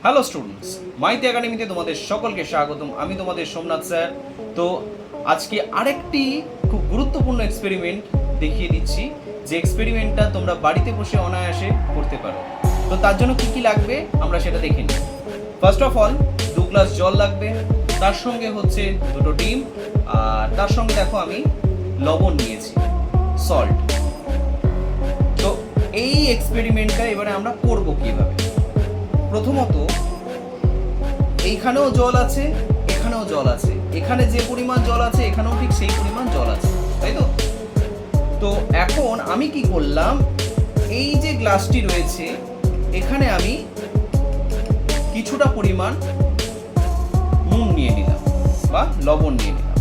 Hello students, Maiti একাডেমিতে তোমাদের সকলকে স্বাগতম। আমি তোমাদের সোমনাথ স্যার। তো আজকে আরেকটি খুব গুরুত্বপূর্ণ এক্সপেরিমেন্ট দেখিয়ে দিচ্ছি, যে এক্সপেরিমেন্টটা তোমরা বাড়িতে বসে অনায়াসে করতে পারো। তো তার জন্য কি কি লাগবে আমরা সেটা দেখে নিই। ফার্স্ট অফ অল 2 গ্লাস জল লাগবে, তার সঙ্গে হচ্ছে 2টো ডিম, আর তার সঙ্গে দেখো আমি লবণ নিয়েছি, সল্ট। তো এই এক্সপেরিমেন্টটা এবারে আমরা করব কিভাবে। প্রথমত এইখানেও জল আছে, এখানেও জল আছে, এখানে যে পরিমাণ জল আছে এখানেও ঠিক সেই পরিমাণ জল আছে, তাই তো? তো এখন আমি কি করলাম, এই যে গ্লাসটি রয়েছে এখানে আমি কিছুটা পরিমাণ নুন নিয়ে নিলাম বা লবণ নিয়ে নিলাম।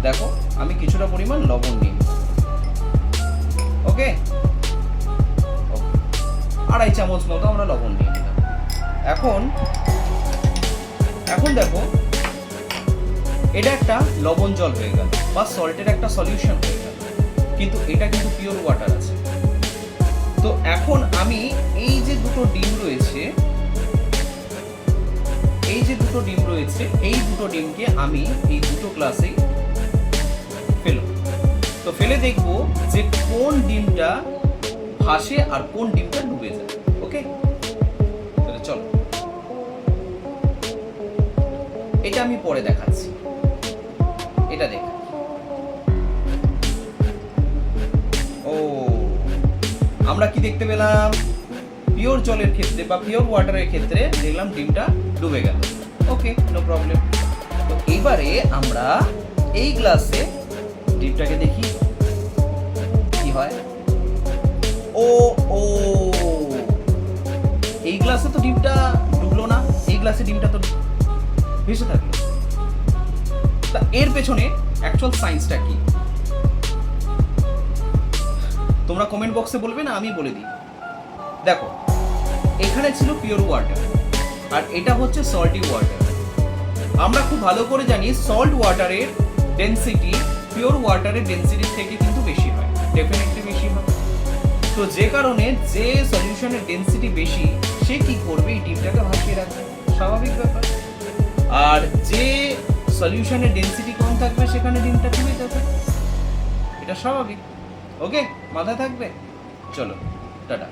দেখো আমি কিছুটা পরিমাণ লবণ নিয়ে নিলাম। ওকে, 2.5 চামচ মতো আমরা লবণ নিয়ে নিলাম। এখন দেখো এটা একটা লবণ জল হয়ে গেল বা সল্টের একটা সলিউশন হয়ে গেল, কিন্তু এটা কিন্তু পিওর ওয়াটার আছে। তো এখন আমি এই যে দুটো ডিম রয়েছে এই দুটো ডিমকে আমি এই দুটো গ্লাসে ফেলব। তো ফেলে দেখবো যে কোন ডিমটা ভাসে আর কোন ডিমটা ডুবে যায়। ওকে, তাহলে চলো এটা আমি পরে দেখাচ্ছি। এটা দেখ, ও আমরা কি দেখতে পেলাম, পিওর জলের ক্ষেত্রে বা পিওর ওয়াটারের ক্ষেত্রে দেখলাম ডিমটা ডুবে গেল। ওকে, নো প্রবলেম। তো এবারে আমরা এই গ্লাসে ডিমটাকে দেখি কি হয়। ও ও এই গ্লাসে তো ডিমটা ডুবলো না, এই গ্লাসে ডিমটা তো ভেসে থাকলো। তা এর পেছনে অ্যাকচুয়াল সায়েন্সটা কি তোমরা কমেন্ট বক্সে বলবে না, আমি বলে দিই। দেখো এখানে ছিল পিওর ওয়াটার আর এটা হচ্ছে সল্টি ওয়াটার। আমরা খুব ভালো করে জানি সল্ট ওয়াটারের ডেনসিটি পিওর ওয়াটারের ডেনসিটির থেকে কিন্তু বেশি হয়, ডেফিনেটলি বেশি হয়। তো যে কারণে যে সলিউশনের ডেনসিটি বেশি সে কি করবে, এই ডিমটাকে ভাসিয়ে রাখবে, স্বাভাবিক ব্যাপার। আর যে সলিউশনের ডেনসিটি কম থাকবে সেখানে ডিমটা ডুবে যাবে, এটা স্বাভাবিক। ওকে, মাথায় থাকবে। চলো টাটা।